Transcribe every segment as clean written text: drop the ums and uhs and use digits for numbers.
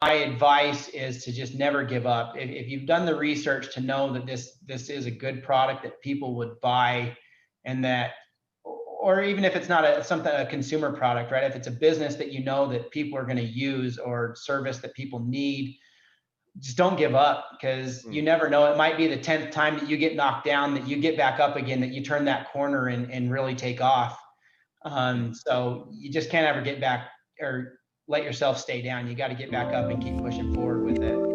my advice is to just never give up. If you've done the research to know that this is a good product that people would buy, and that, or even if it's not a consumer product, right? If it's a business that you know that people are going to use, or service that people need, just don't give up, because you never know. It might be the 10th time that you get knocked down, that you get back up again, that you turn that corner and really take off. So you just can't ever get back or let yourself stay down. You got to get back up and keep pushing forward with it.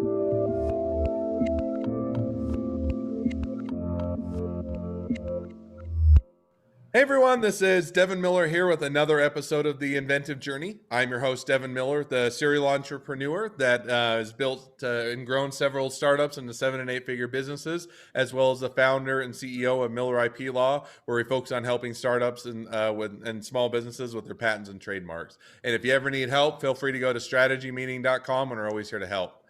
Hey everyone, this is Devin Miller here with another episode of The Inventive Journey. I'm your host, Devin Miller, the serial entrepreneur that has built and grown several startups into 7- and 8-figure businesses, as well as the founder and CEO of Miller IP Law, where we focus on helping startups and small businesses with their patents and trademarks. And if you ever need help, feel free to go to strategymeeting.com, and we're always here to help.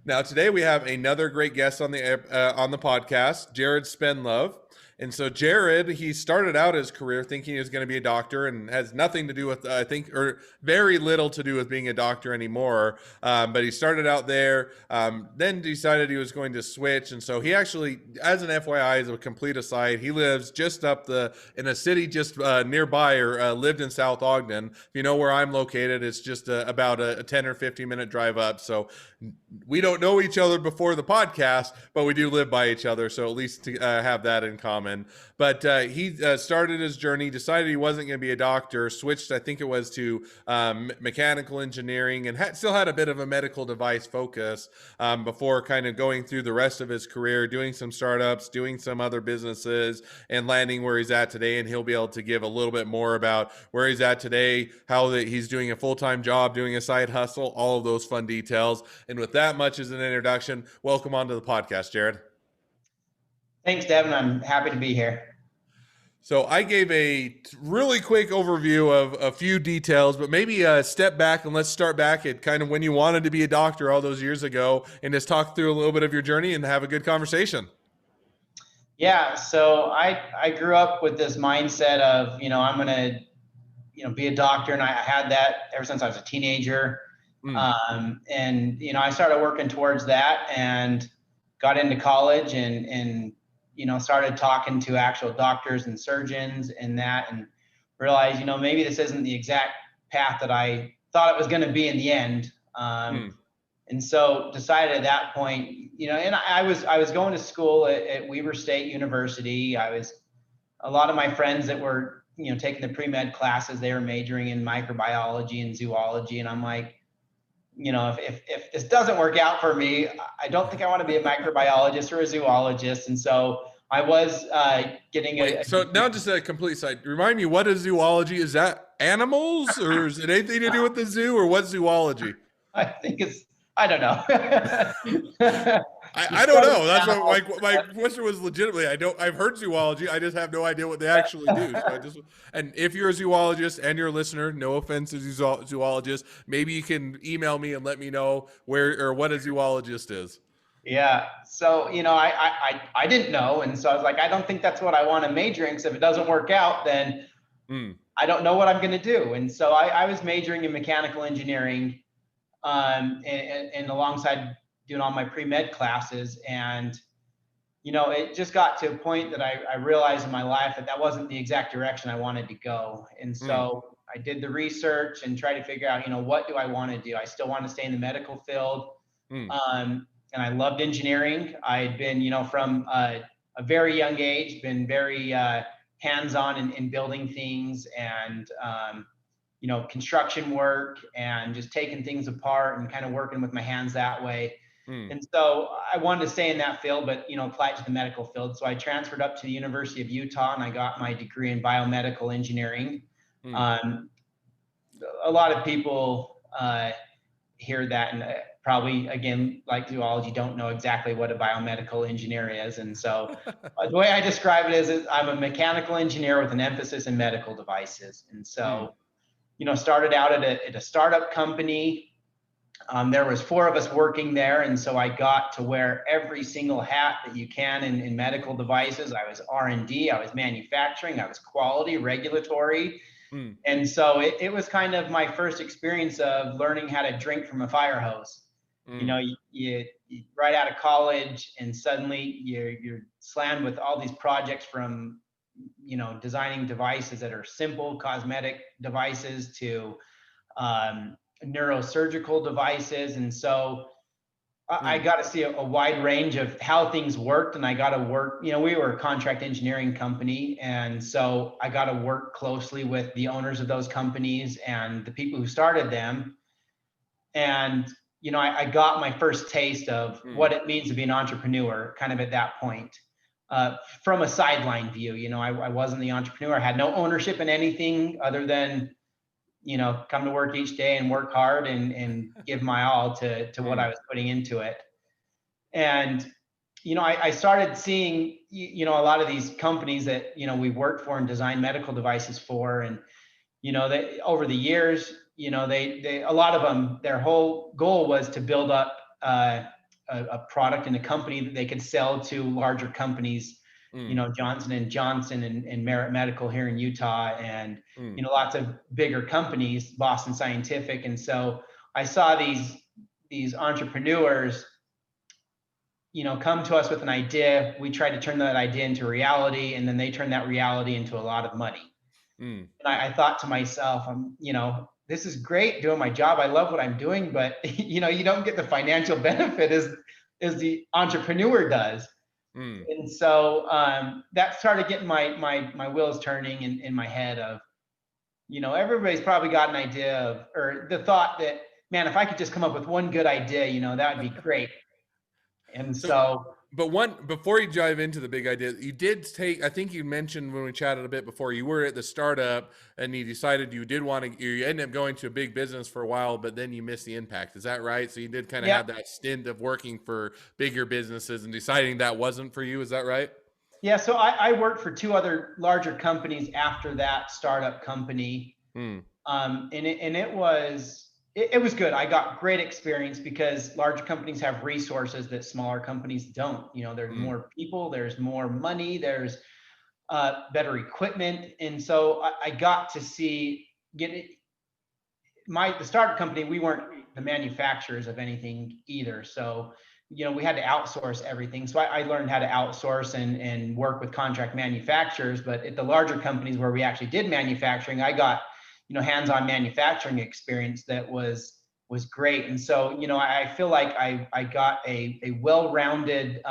Now, today we have another great guest on the podcast, Jared Spendlove. And so Jared, he started out his career thinking he was going to be a doctor, and has nothing to do with, or very little to do with being a doctor anymore. But he started out there, then decided he was going to switch. And so he actually, as an FYI, as a complete aside, he lives just in a city just nearby, or lived in South Ogden. If you know where I'm located, it's just about a 10 or 15 minute drive up. So we don't know each other before the podcast, but we do live by each other. So at least to have that in common. But he started his journey, decided he wasn't going to be a doctor, switched, I think it was, to mechanical engineering, and still had a bit of a medical device focus before kind of going through the rest of his career, doing some startups, doing some other businesses, and landing where he's at today. And he'll be able to give a little bit more about where he's at today, how he's doing a full-time job, doing a side hustle, all of those fun details. And with that much as an introduction, welcome onto the podcast, Jared. Thanks, Devin. I'm happy to be here. So I gave a really quick overview of a few details, but maybe step back and let's start back at kind of when you wanted to be a doctor all those years ago, and just talk through a little bit of your journey and have a good conversation. Yeah, so I grew up with this mindset of, I'm going to, be a doctor. And I had that ever since I was a teenager. And, I started working towards that, and got into college, and started talking to actual doctors and surgeons and realized, maybe this isn't the exact path that I thought it was going to be in the end. And so decided at that point, and I was going to school at Weber State University. A lot of my friends that were, taking the pre-med classes, they were majoring in microbiology and zoology. And I'm like, if this doesn't work out for me, I don't think I want to be a microbiologist or a zoologist. And so I was getting So now just a complete side. Remind me, what is zoology? Is that animals, or is it anything to do with the zoo, or what's zoology? I think I don't know. I don't know. That's what my question was. Legitimately, I've heard zoology. I just have no idea what they actually do. And if you're a zoologist and you're a listener, no offense to zoologists, maybe you can email me and let me know where or what a zoologist is. Yeah. So, I didn't know. And so I was like, I don't think that's what I want to major in, because if it doesn't work out, then I don't know what I'm going to do. And so I was majoring in mechanical engineering, and alongside doing all my pre-med classes. And, it just got to a point that I realized in my life that wasn't the exact direction I wanted to go. And so I did the research and tried to figure out, what do I want to do? I still want to stay in the medical field. And I loved engineering. I'd been, from a very young age, been very hands-on in building things, and, construction work, and just taking things apart and kind of working with my hands that way. And so I wanted to stay in that field, but, apply it to the medical field. So I transferred up to the University of Utah, and I got my degree in biomedical engineering. A lot of people hear that and probably, again, like zoology, don't know exactly what a biomedical engineer is. And so the way I describe it is I'm a mechanical engineer with an emphasis in medical devices. And so, started out at a startup company. There was 4 of us working there. And so I got to wear every single hat that you can in medical devices. I was R&D, I was manufacturing, I was quality, regulatory. And so it was kind of my first experience of learning how to drink from a fire hose. You right out of college, and suddenly you're slammed with all these projects, from designing devices that are simple cosmetic devices to neurosurgical devices. And so I got to see a wide range of how things worked, and I got to work. We were a contract engineering company, and so I got to work closely with the owners of those companies and the people who started them. And I got my first taste of what it means to be an entrepreneur, kind of at that point, from a sideline view. I wasn't the entrepreneur. I had no ownership in anything other than come to work each day and work hard and give my all to what I was putting into it. And I started seeing a lot of these companies that we worked for and designed medical devices for. And they, over the years, they a lot of them, their whole goal was to build up a product and a company that they could sell to larger companies, Johnson and Johnson and Merit Medical here in Utah, and lots of bigger companies, Boston Scientific. And so I saw these entrepreneurs come to us with an idea. We tried to turn that idea into reality, and then they turned that reality into a lot of money. And I thought to myself, this is great doing my job. I love what I'm doing, but you don't get the financial benefit as the entrepreneur does. And so that started getting my wheels turning in my head of, everybody's probably got an idea of, or the thought that, man, if I could just come up with one good idea, that would be great. And but before you dive into the big idea, you did take, I think you mentioned when we chatted a bit before, you were at the startup and you decided you ended up going to a big business for a while, but then you missed the impact. Is that right? So you did kind of have that stint of working for bigger businesses and deciding that wasn't for you. Is that right? Yeah. So I worked for two other larger companies after that startup company. And it was good. I got great experience because large companies have resources that smaller companies don't. There's more people, there's more money, there's better equipment. And so I got to see the startup company, we weren't the manufacturers of anything either. So, we had to outsource everything. So I learned how to outsource and work with contract manufacturers. But at the larger companies where we actually did manufacturing, I got hands-on manufacturing experience that was great. And so, I feel like I got a well-rounded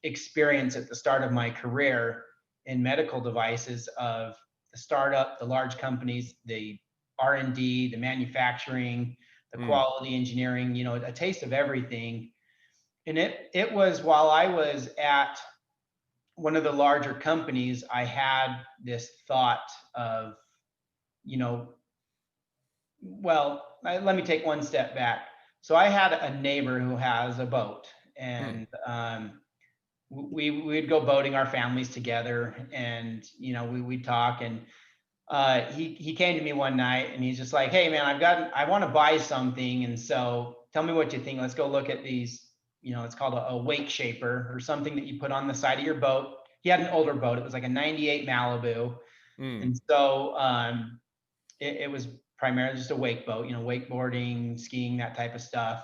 experience at the start of my career in medical devices, of the startup, the large companies, the R&D, the manufacturing, the quality engineering, a taste of everything. And it was, while I was at one of the larger companies, I had this thought of, let me take one step back. So I had a neighbor who has a boat, and we'd go boating, our families together, and we'd talk. And he came to me one night, and he's just like, "Hey man, I want to buy something, and so tell me what you think. Let's go look at these." It's called a wake shaper, or something that you put on the side of your boat. He had an older boat. It was like a 98 Malibu. And so it was primarily just a wake boat, wakeboarding, skiing, that type of stuff.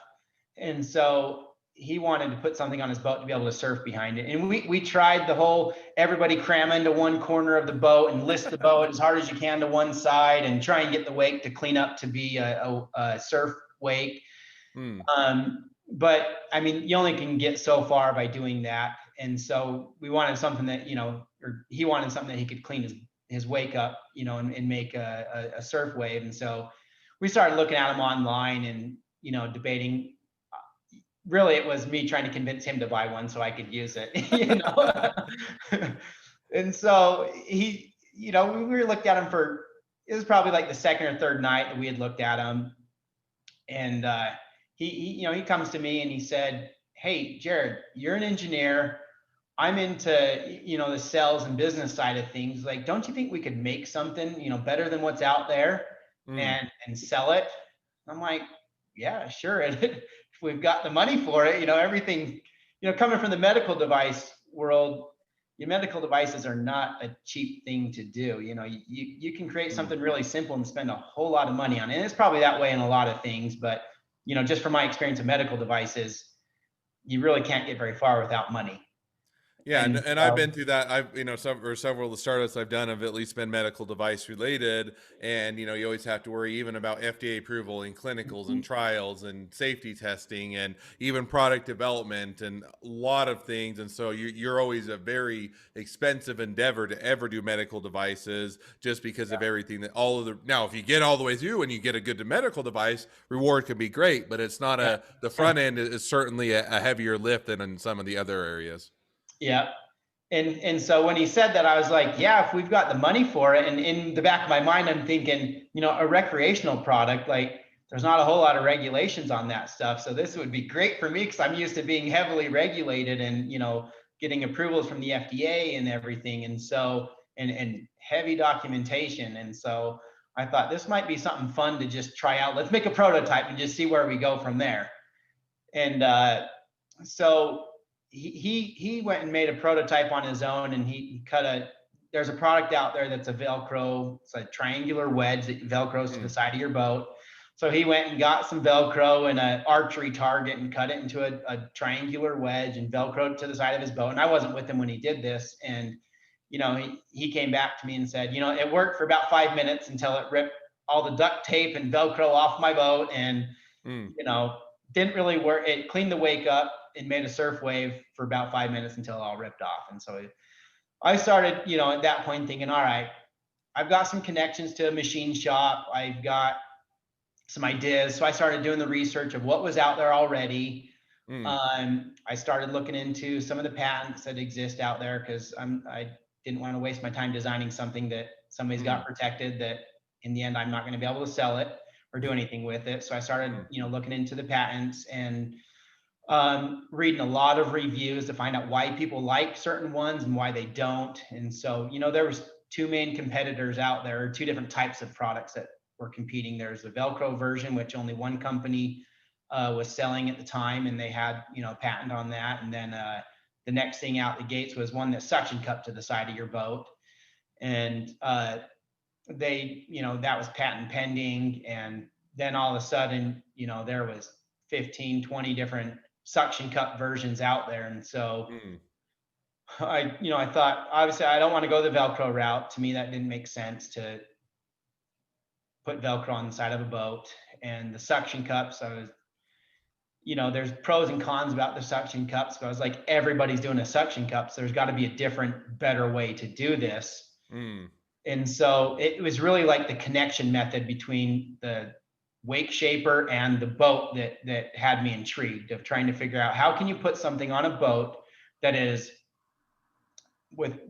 And so he wanted to put something on his boat to be able to surf behind it. And we tried the whole, everybody cram into one corner of the boat and list the boat as hard as you can to one side and try and get the wake to clean up to be a surf wake. But I mean, you only can get so far by doing that. And so we wanted something that, or he wanted something that he could clean his wake up, and make a surf wave. And so we started looking at them online and, debating. Really, it was me trying to convince him to buy one so I could use it, And so we looked at him for, it was probably like the second or third night that we had looked at him. And he comes to me and he said, "Hey, Jared, you're an engineer. I'm into, the sales and business side of things. Like, don't you think we could make something, better than what's out there and sell it?" I'm like, "Yeah, sure." If we've got the money for it, everything, coming from the medical device world, your medical devices are not a cheap thing to do. You can create something really simple and spend a whole lot of money on it. And it's probably that way in a lot of things, but just from my experience of medical devices, you really can't get very far without money. Yeah, And and I've been through that. I've several of the startups I've done have at least been medical device related, and you always have to worry even about FDA approval and clinicals and trials and safety testing and even product development and a lot of things. And so you're always a very expensive endeavor to ever do medical devices, just because of everything that all of the now if you get all the way through and you get a good medical device, reward can be great, but it's not the front end is certainly a heavier lift than in some of the other areas. yeah. And so when he said that, I was like, yeah, if we've got the money for it. And in the back of my mind, I'm thinking, a recreational product, like there's not a whole lot of regulations on that stuff. So this would be great for me because I'm used to being heavily regulated and, getting approvals from the FDA and everything. And so, and heavy documentation. And so I thought this might be something fun to just try out. Let's make a prototype and just see where we go from there. And so he went and made a prototype on his own, and he there's a product out there that's a Velcro, it's a triangular wedge that Velcros to the side of your boat. So he went and got some Velcro and an archery target and cut it into a triangular wedge and Velcroed it to the side of his boat. And I wasn't with him when he did this. And, he came back to me and said, it worked for about 5 minutes until it ripped all the duct tape and Velcro off my boat. And, didn't really work. It cleaned the wake up and made a surf wave for about 5 minutes until it all ripped off. And so I started, at that point thinking, all right, I've got some connections to a machine shop. I've got some ideas. So I started doing the research of what was out there already. I started looking into some of the patents that exist out there because I didn't want to waste my time designing something that somebody's got protected that in the end, I'm not going to be able to sell it or do anything with it. So I started, looking into the patents and reading a lot of reviews to find out why people like certain ones and why they don't. And so, there was two main competitors out there, two different types of products that were competing. There's the Velcro version, which only one company was selling at the time, and they had, a patent on that. And then the next thing out the gates was one that suction cup to the side of your boat. And they, that was patent pending. And then all of a sudden, there was 15, 20 different suction cup versions out there. And so I thought, obviously I don't want to go the Velcro route. To me, that didn't make sense to put Velcro on the side of a boat. And the suction cups, I was, there's pros and cons about the suction cups, but I was like, everybody's doing a suction cup. So there's got to be a different, better way to do this. And so it was really like the connection method between the wake shaper and the boat that had me intrigued, of trying to figure out how can you put something on a boat that is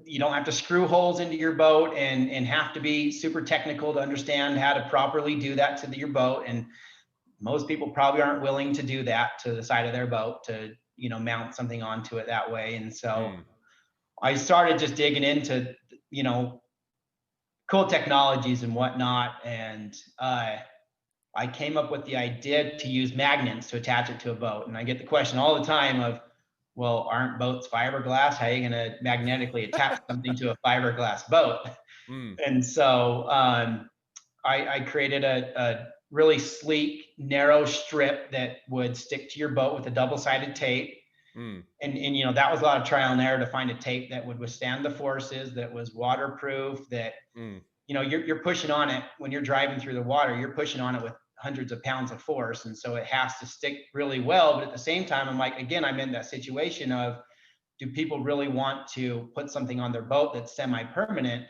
you don't have to screw holes into your boat and have to be super technical to understand how to properly do that to your boat. And most people probably aren't willing to do that to the side of their boat to, mount something onto it that way. And so I started just digging into, cool technologies and whatnot. And I came up with the idea to use magnets to attach it to a boat. And I get the question all the time of, well, aren't boats fiberglass? How are you going to magnetically attach something to a fiberglass boat? And so I created a really sleek, narrow strip that would stick to your boat with a double-sided tape. And that was a lot of trial and error to find a tape that would withstand the forces, that was waterproof, that you're pushing on it when you're driving through the water, you're pushing on it with hundreds of pounds of force. And so it has to stick really well. But at the same time, I'm like, again, I'm in that situation of, do people really want to put something on their boat that's semi-permanent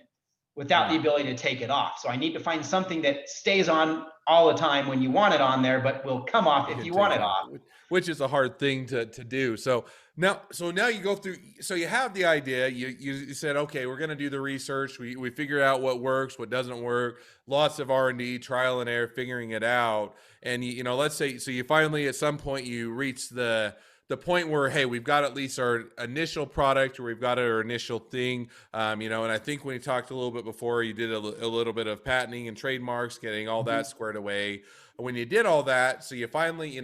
without the ability to take it off? So I need to find something that stays on all the time when you want it on there, but will come off if you want it off. Which is a hard thing to do. So now you go through, so you have the idea, you said, okay, we're going to do the research. We figure out what works, what doesn't work, lots of R&D, trial and error, figuring it out. And let's say, so you finally, at some point you reach the point where, hey, we've got at least our initial product, or we've got our initial thing, and I think when you talked a little bit before, you did a little bit of patenting and trademarks, getting all that squared away. When you did all that, so you finally,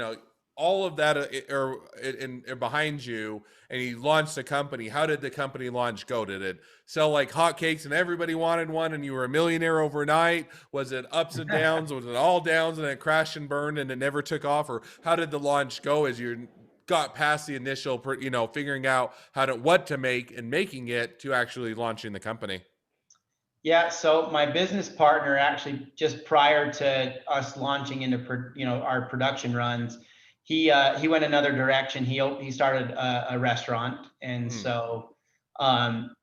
all of that behind you, and you launched a company. How did the company launch go? Did it sell like hotcakes and everybody wanted one and you were a millionaire overnight? Was it ups and downs? Was it all downs and it crashed and burned and it never took off? Or how did the launch go as you got past the initial, figuring out what to make and making it to actually launching the company? Yeah, so my business partner actually just prior to us launching into our production runs, he went another direction. He started a restaurant, and so um,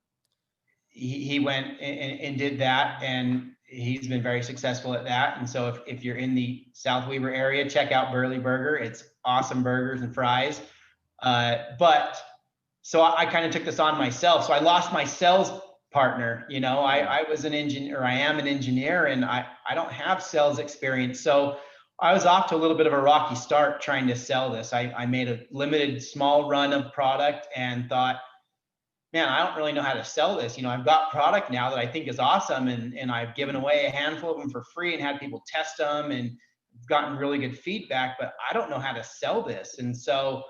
he went and did that, and he's been very successful at that. And so if you're in the South Weaver area, check out Burley Burger. It's awesome burgers and fries. But so I kind of took this on myself. So I lost my sales partner. I was an engineer, or I am an engineer, and I don't have sales experience. So I was off to a little bit of a rocky start trying to sell this. I made a limited small run of product and thought, man, I don't really know how to sell this. I've got product now that I think is awesome, and I've given away a handful of them for free and had people test them and gotten really good feedback, but I don't know how to sell this. And so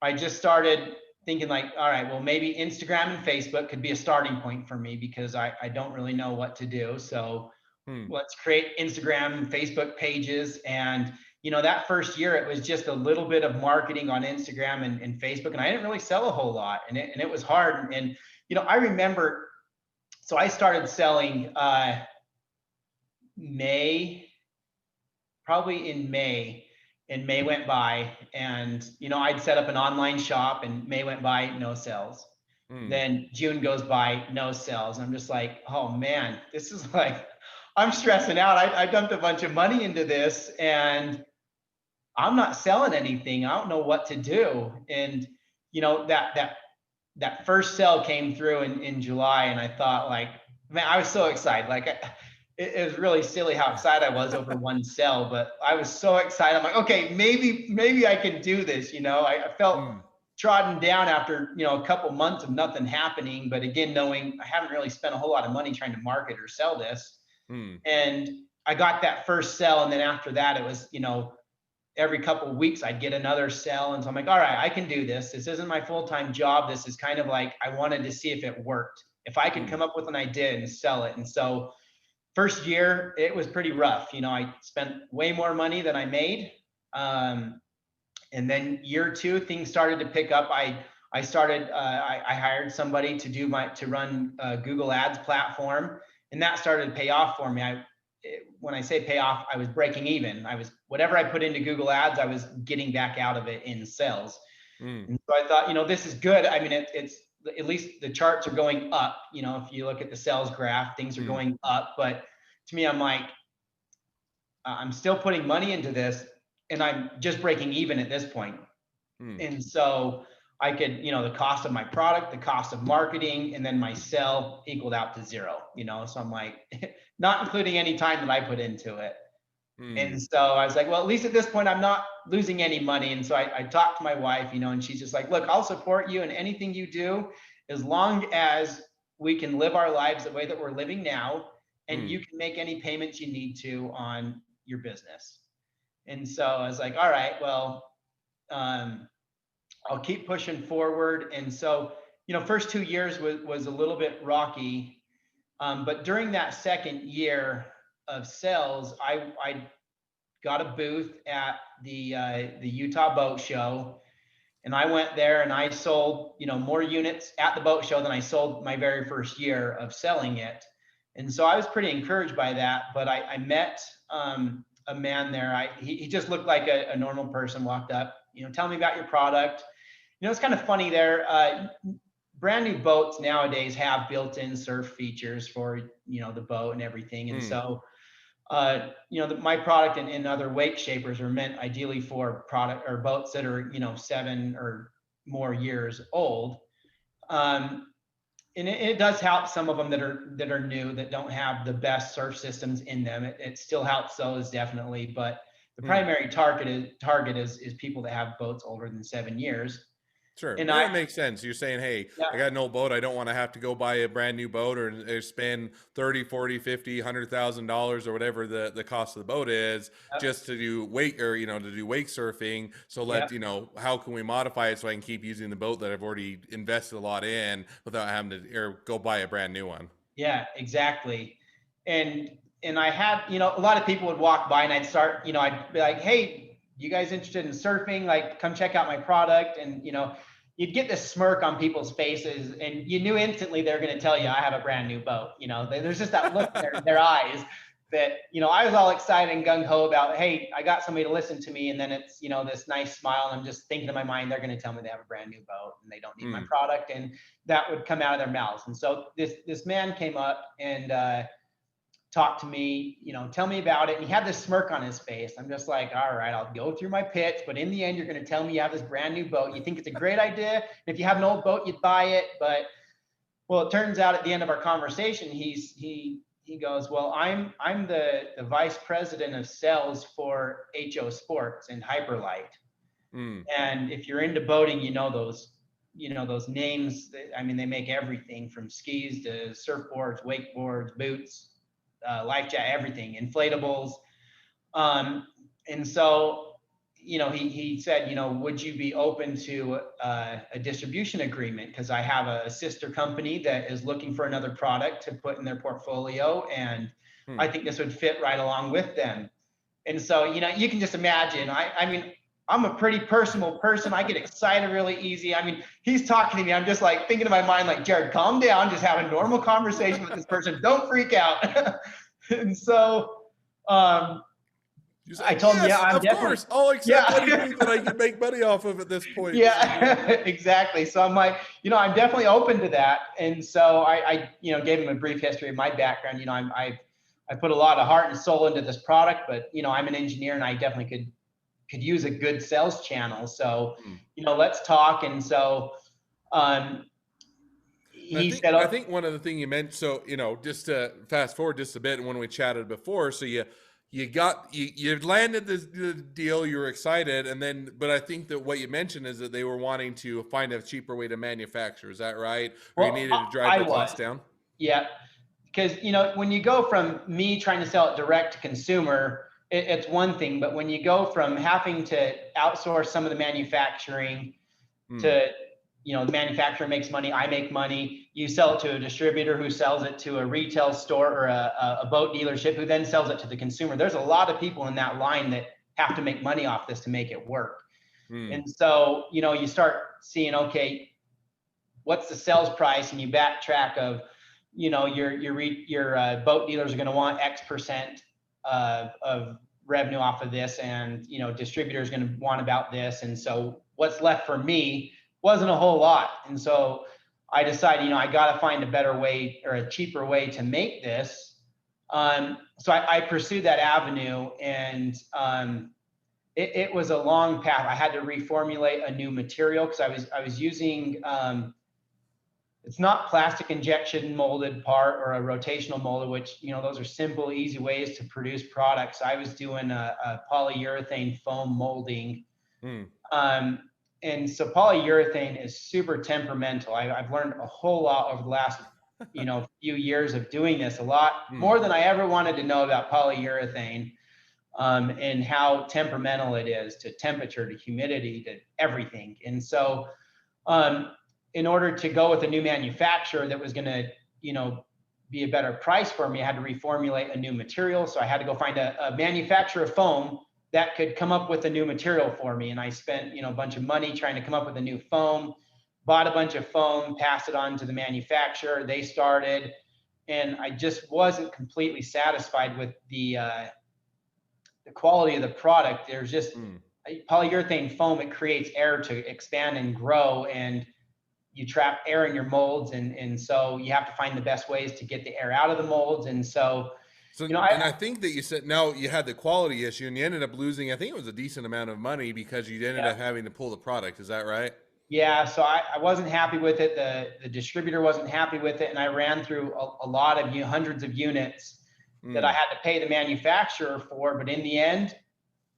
I just started thinking like, all right, well, maybe Instagram and Facebook could be a starting point for me because I don't really know what to do. So let's create Instagram and Facebook pages. And that first year, it was just a little bit of marketing on Instagram and Facebook, and I didn't really sell a whole lot, and it was hard. And I remember, so I started selling probably in May, and May went by, and I'd set up an online shop, and May went by, no sales. Then June goes by, no sales. I'm just like, oh man, this is like, I'm stressing out. I dumped a bunch of money into this, and I'm not selling anything. I don't know what to do. And that first sale came through in July, and I thought, like, man, I was so excited. Like, it was really silly how excited I was over one sale, but I was so excited. I'm like, okay, maybe I can do this. I felt trodden down after a couple months of nothing happening, but again, knowing I haven't really spent a whole lot of money trying to market or sell this. And I got that first sell, and then after that, it was every couple of weeks I'd get another sell. And so I'm like, all right, I can do this. This isn't my full-time job. This is kind of like, I wanted to see if it worked, if I could come up with an idea and sell it. And so first year, it was pretty rough. I spent way more money than I made. And then year two, things started to pick up. I hired somebody to run a Google Ads platform, and that started to pay off for me. When I say pay off, I was breaking even. Whatever I put into Google Ads, I was getting back out of it in sales. And so I thought, this is good. I mean, it's at least the charts are going up. If you look at the sales graph, things are going up. But to me, I'm like, I'm still putting money into this, and I'm just breaking even at this point. And so I could, the cost of my product, the cost of marketing, and then my sell equaled out to zero, so I'm like, not including any time that I put into it. And so I was like, well, at least at this point, I'm not losing any money. And so I talked to my wife, and she's just like, look, I'll support you in anything you do, as long as we can live our lives the way that we're living now, and you can make any payments you need to on your business. And so I was like, all right, well, I'll keep pushing forward. And so, first 2 years was a little bit rocky. But during that second year of sales, I got a booth at the Utah Boat Show, and I went there and I sold, more units at the boat show than I sold my very first year of selling it. And so I was pretty encouraged by that. But I met a man there. He just looked like a normal person, walked up, tell me about your product. It's kind of funny there. Brand new boats nowadays have built-in surf features for, the boat and everything. And so, my product and other wake shapers are meant ideally for product or boats that are, 7 or more years old. And it does help some of them that are new, that don't have the best surf systems in them. It still helps those, definitely, but the primary target is people that have boats older than 7 years. Sure. And That makes sense. You're saying, hey, yeah, I got an old boat. I don't want to have to go buy a brand new boat or spend 30, 40, 50, $100,000 or whatever the cost of the boat is just to do wake or, to do wake surfing. So yeah, how can we modify it so I can keep using the boat that I've already invested a lot in without having to or go buy a brand new one? yeah, exactly. And I had, a lot of people would walk by and I'd start, I'd be like, hey, you guys interested in surfing? Like, come check out my product. And, you'd get this smirk on people's faces and you knew instantly they were going to tell you, I have a brand new boat. There's just that look in their eyes that, I was all excited and gung ho about, hey, I got somebody to listen to me. And then it's, this nice smile. And I'm just thinking in my mind, they're going to tell me they have a brand new boat and they don't need my product. And that would come out of their mouths. And so this man came up and talked to me, tell me about it. And he had this smirk on his face. I'm just like, all right, I'll go through my pitch, but in the end, you're going to tell me you have this brand new boat. You think it's a great idea. And if you have an old boat, you'd buy it. But well, it turns out at the end of our conversation, he goes, well, I'm the vice president of sales for HO Sports and Hyperlight. And if you're into boating, those names. I mean, they make everything from skis to surfboards, wakeboards, boots, life jacket, everything, inflatables. And so, he said, would you be open to a distribution agreement? Because I have a sister company that is looking for another product to put in their portfolio. And I think this would fit right along with them. And so, you can just imagine, I mean, I'm a pretty personal person. I get excited really easy. I mean, he's talking to me. I'm just like thinking in my mind, like, Jared, calm down. Just have a normal conversation with this person. Don't freak out. And so I told him, yeah, I'm of definitely. course. I'll accept anything that I can make money off of at this point. Yeah, exactly. So I'm like, I'm definitely open to that. And so I gave him a brief history of my background. I put a lot of heart and soul into this product, but I'm an engineer and I definitely could use a good sales channel. So, let's talk. And so, he said, I think one of the things you mentioned, so, just to fast forward just a bit, and when we chatted before, so you landed the deal, you were excited, and then, but I think that what you mentioned is that they were wanting to find a cheaper way to manufacture. Is that right? Or you needed to drive the cost down? Yeah. Because, when you go from me trying to sell it direct to consumer, it's one thing, but when you go from having to outsource some of the manufacturing to, the manufacturer makes money, I make money, you sell it to a distributor who sells it to a retail store or a boat dealership who then sells it to the consumer. There's a lot of people in that line that have to make money off this to make it work. And so, you start seeing, okay, what's the sales price? And you backtrack of, your boat dealers are going to want X% of revenue off of this, and distributor is going to want about this. And so what's left for me wasn't a whole lot. And so I decided, I got to find a better way or a cheaper way to make this. So I pursued that avenue, and it was a long path. I had to reformulate a new material because I was using it's not plastic injection molded part or a rotational molded, which, those are simple, easy ways to produce products. I was doing a polyurethane foam molding. And so polyurethane is super temperamental. I've learned a whole lot over the last, few years of doing this, a lot more than I ever wanted to know about polyurethane, and how temperamental it is to temperature, to humidity, to everything. And so, in order to go with a new manufacturer that was going to, be a better price for me, I had to reformulate a new material. So I had to go find a manufacturer of foam that could come up with a new material for me. And I spent, a bunch of money trying to come up with a new foam, bought a bunch of foam, passed it on to the manufacturer. They started, and I just wasn't completely satisfied with the quality of the product. There's just polyurethane foam. It creates air to expand and grow, and you trap air in your molds. And so you have to find the best ways to get the air out of the molds. And so, and I think that you said, now you had the quality issue and you ended up losing, I think it was a decent amount of money because you ended up having to pull the product. Is that right? Yeah. So I wasn't happy with it. The distributor wasn't happy with it. And I ran through a lot of hundreds of units that I had to pay the manufacturer for. But in the end,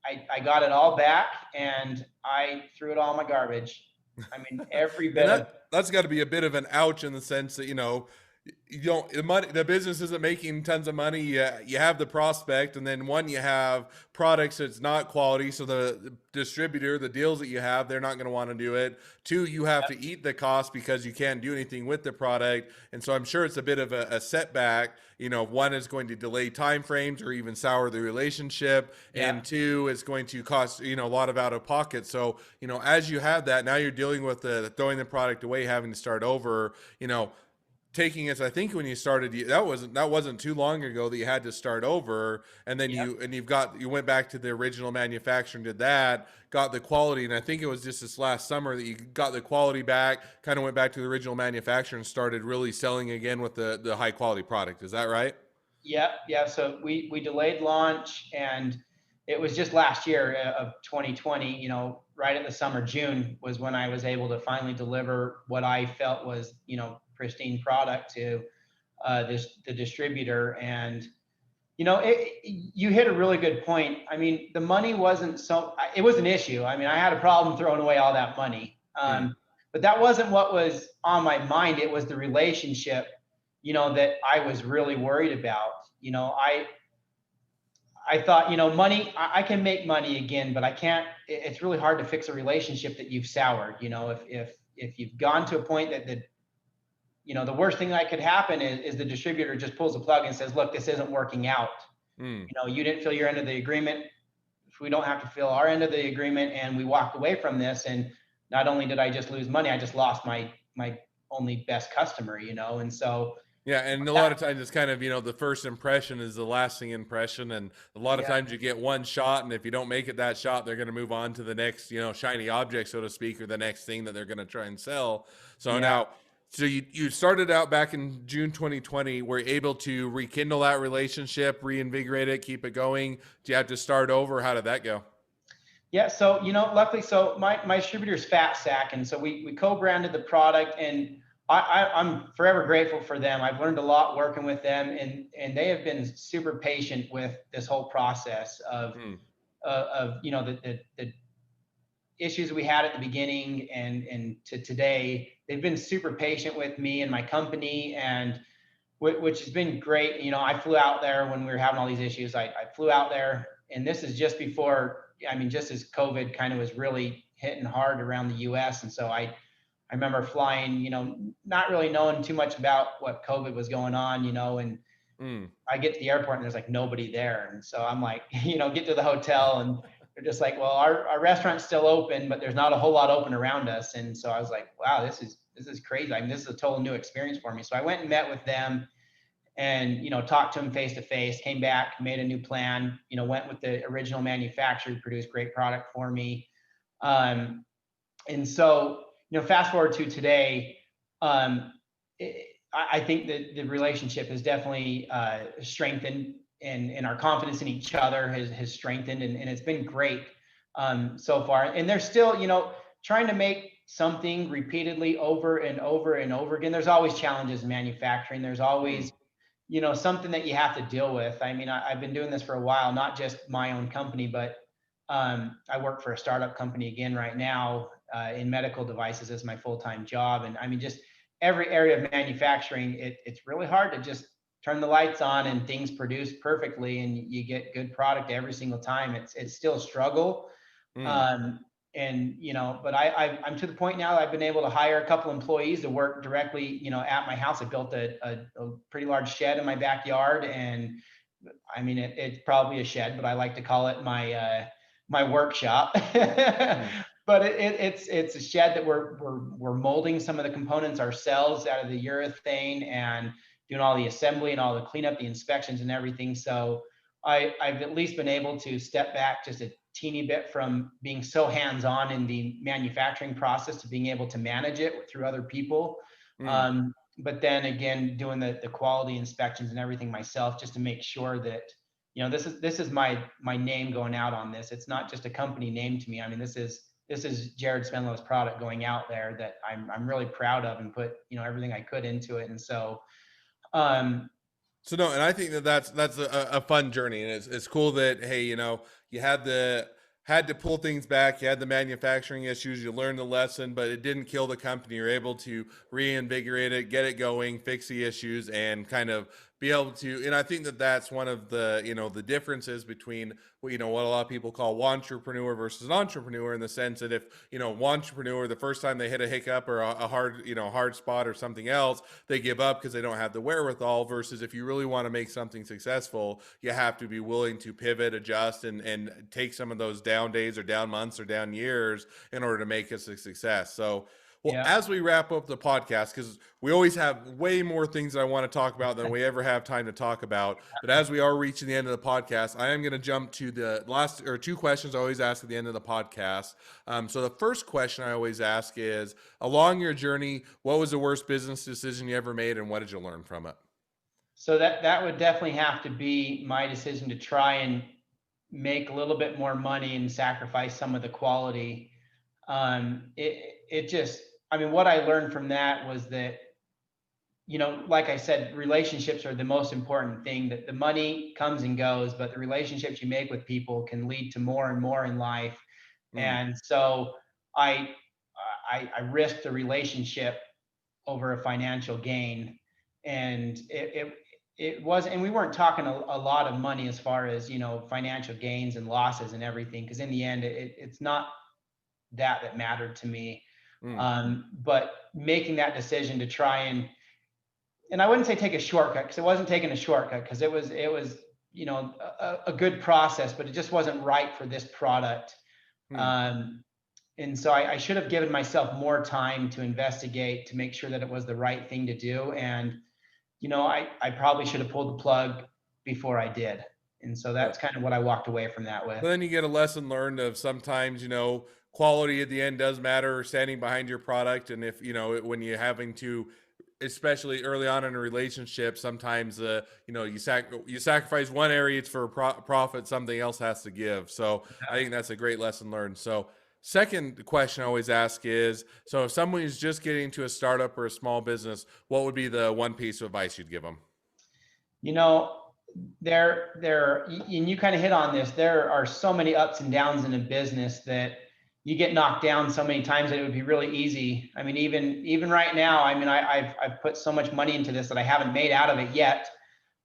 I got it all back and I threw it all in my garbage. I mean, every And bit of. that's got to be a bit of an ouch in the sense that, you don't the business isn't making tons of money. You have the prospect, and then one, you have products that's not quality, so the distributor, the deals that you have, they're not going to want to do it. Two, you have to eat the cost because you can't do anything with the product, and so I'm sure it's a bit of a setback. One is going to delay time frames or even sour the relationship, Yeah. and two, it's going to cost a lot of out of pocket. So as you have that, now you're dealing with the throwing the product away, having to start over. Taking us, I think when you started, that wasn't too long ago that you had to start over, and then Yeah. you went back to the original manufacturer and did that, got the quality, and I think it was just this last summer that you got the quality back, kind of went back to the original manufacturer and started really selling again with the high quality product. Is that right? Yeah. Yeah. So we delayed launch, and it was just last year of 2020, right at the summer, June was when I was able to finally deliver what I felt was, pristine product to the distributor. And you hit a really good point. I mean, the money wasn't it was an issue. I mean, I had a problem throwing away all that money. Hmm. But that wasn't what was on my mind. It was the relationship, that I was really worried about. I thought, money, I can make money again, but I can't, it's really hard to fix a relationship that you've soured. If you've gone to a point that the worst thing that could happen is the distributor just pulls the plug and says, look, this isn't working out. Hmm. You didn't fill your end of the agreement. If we don't have to fill our end of the agreement and we walked away from this, and not only did I just lose money, I just lost my only best customer, and so Yeah, and a lot that, of times it's kind of, the first impression is the lasting impression. And a lot of yeah, times you get one shot, and if you don't make it that shot, they're going to move on to the next, shiny object, so to speak, or the next thing that they're going to try and sell. So yeah. now, so you started out back in June 2020, were able to rekindle that relationship, reinvigorate it, keep it going. Do you have to start over? How did that go? Yeah, so luckily, so my distributor is Fat Sack, and so we co-branded the product, and I'm forever grateful for them. I've learned a lot working with them, and they have been super patient with this whole process Hmm. of the issues we had at the beginning and to today. They've been super patient with me and my company, and which has been great. I flew out there when we were having all these issues. I flew out there, and this is just before, I mean, just as COVID kind of was really hitting hard around the US. And so I remember flying, not really knowing too much about what COVID was going on, and Hmm. I get to the airport and there's like nobody there. And so I'm like, get to the hotel, and they're just like, well, our restaurant's still open, but there's not a whole lot open around us. And so I was like, wow, this is crazy. I mean, this is a total new experience for me. So I went and met with them, and talked to them face to face, came back, made a new plan, went with the original manufacturer who produced great product for me. And so fast forward to today. um, I think that the relationship has definitely strengthened, and our confidence in each other has strengthened, and it's been great so far. And they're still, trying to make something repeatedly over and over and over again. There's always challenges in manufacturing. There's Hmm. always, something that you have to deal with. I mean, I've been doing this for a while, not just my own company, but I work for a startup company again right now in medical devices as my full-time job. And I mean, just every area of manufacturing, it's really hard to just turn the lights on and things produce perfectly and you get good product every single time. It's still a struggle. Hmm. Um, and but I'm to the point now that I've been able to hire a couple employees to work directly, at my house. I built a pretty large shed in my backyard, and I mean, it's probably a shed, but I like to call it my workshop. Hmm. But it's a shed that we're molding some of the components ourselves out of the urethane, and doing all the assembly and all the cleanup, the inspections and everything. So I've at least been able to step back just a teeny bit from being so hands-on in the manufacturing process to being able to manage it through other people. Hmm. But then again, doing the quality inspections and everything myself, just to make sure that this is my name going out on this. It's not just a company name to me. I mean, this is Jared Spendlove's product going out there that I'm really proud of, and put everything I could into it. And so um So no, and I think that's a fun journey, and it's cool that, hey, you had had to pull things back. You had the manufacturing issues. You learned the lesson, but it didn't kill the company. You're able to reinvigorate it, get it going, fix the issues, and kind of be able to. And I think that that's one of the, the differences between, what a lot of people call entrepreneur versus an entrepreneur, in the sense that if, entrepreneur, the first time they hit a hiccup or a hard, hard spot or something else, they give up because they don't have the wherewithal, versus if you really want to make something successful, you have to be willing to pivot, adjust, and take some of those down days or down months or down years in order to make us a success. So, well, Yeah. as we wrap up the podcast, because we always have way more things that I want to talk about than we ever have time to talk about. But as we are reaching the end of the podcast, I am going to jump to the last or two questions I always ask at the end of the podcast. So the first question I always ask is, along your journey, what was the worst business decision you ever made, and what did you learn from it? So that would definitely have to be my decision to try and make a little bit more money and sacrifice some of the quality. It just, I mean, what I learned from that was that, like I said, relationships are the most important thing. That the money comes and goes, but the relationships you make with people can lead to more and more in life. Mm, And so I I risked a relationship over a financial gain, and it was, and we weren't talking a lot of money as far as financial gains and losses and everything, because in the end it's not that mattered to me. mm, But making that decision to try and I wouldn't say take a shortcut, because it wasn't taking a shortcut, because it was a good process, but it just wasn't right for this product. mm. um, and so I should have given myself more time to investigate, to make sure that it was the right thing to do. And I probably should have pulled the plug before I did. And so But that's kind of what I walked away from that with. then you get a lesson learned of sometimes, quality at the end does matter, or standing behind your product. And if, when you're having to, especially early on in a relationship, sometimes, you sacrifice one area, it's for profit, something else has to give. So I think that's a great lesson learned. So second question I always ask is, so if someone is just getting into a startup or a small business, what would be the one piece of advice you'd give them? You know, there, and you kind of hit on this. There are so many ups and downs in a business that you get knocked down so many times that it would be really easy. I mean, even right now, I mean, I've put so much money into this that I haven't made out of it yet.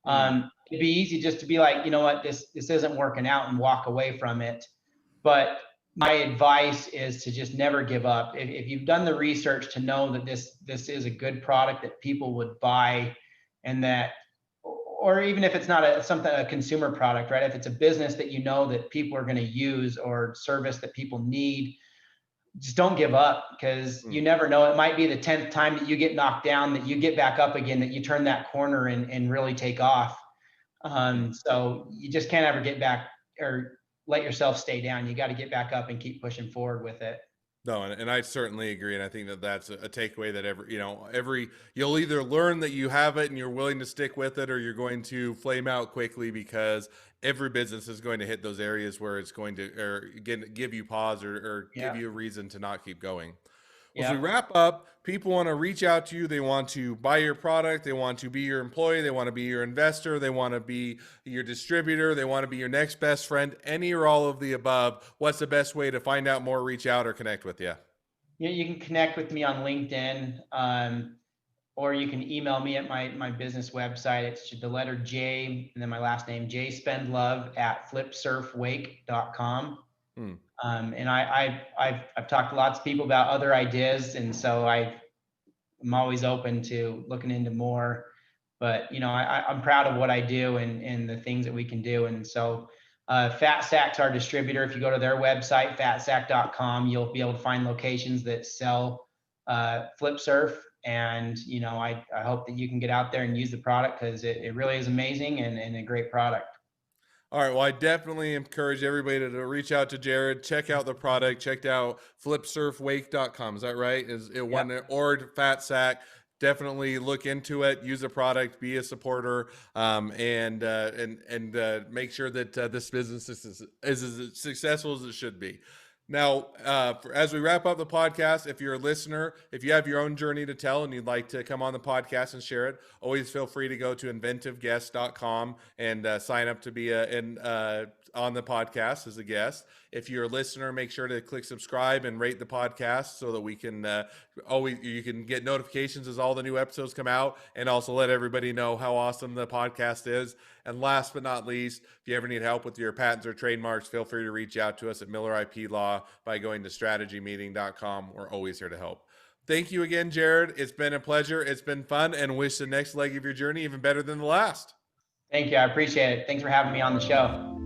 Mm, It'd be easy just to be like, you know what, this isn't working out, and walk away from it. But my advice is to just never give up. If you've done the research to know that this is a good product that people would buy, and that, or even if it's not a consumer product, right? If it's a business that that people are going to use, or service that people need, just don't give up, because mm. you never know. It might be the 10th time that you get knocked down, that you get back up again, that you turn that corner and really take off. Mm. So you just can't ever get back or let yourself stay down. You got to get back up and keep pushing forward with it. No, and I certainly agree, and I think that that's a takeaway that you'll either learn that you have it and you're willing to stick with it, or you're going to flame out quickly, because every business is going to hit those areas where it's going to, or give you pause, or give Yeah. you a reason to not keep going. Well, as we Yeah. wrap up, people want to reach out to you. They want to buy your product. They want to be your employee. They want to be your investor. They want to be your distributor. They want to be your next best friend. Any or all of the above. What's the best way to find out more, reach out, or connect with you? You can connect with me on LinkedIn, or you can email me at my business website. It's the letter J and then my last name, Spendlove at flipsurfwake.com. Hmm. And I've talked to lots of people about other ideas, and so I'm always open to looking into more. But I'm proud of what I do, and the things that we can do. And so Fat Sack's our distributor. If you go to their website, fatsack.com, you'll be able to find locations that sell Flip Surf. And I hope that you can get out there and use the product, because it really is amazing, and a great product. All right. Well, I definitely encourage everybody to reach out to Jared, check out the product, check out flipsurfwake.com. Is that right? Is it one, or Fat Sack? Definitely look into it, use the product, be a supporter, and make sure that this business is as successful as it should be. Now, as we wrap up the podcast, if you're a listener, if you have your own journey to tell and you'd like to come on the podcast and share it, always feel free to go to inventiveguest.com and sign up to be on the podcast as a guest. If you're a listener, make sure to click subscribe and rate the podcast so that we can you can get notifications as all the new episodes come out, and also let everybody know how awesome the podcast is. And last but not least, if you ever need help with your patents or trademarks, feel free to reach out to us at Miller IP Law by going to strategymeeting.com. We're always here to help. Thank you again, Jared. It's been a pleasure. It's been fun, and wish the next leg of your journey even better than the last. Thank you. I appreciate it. Thanks for having me on the show.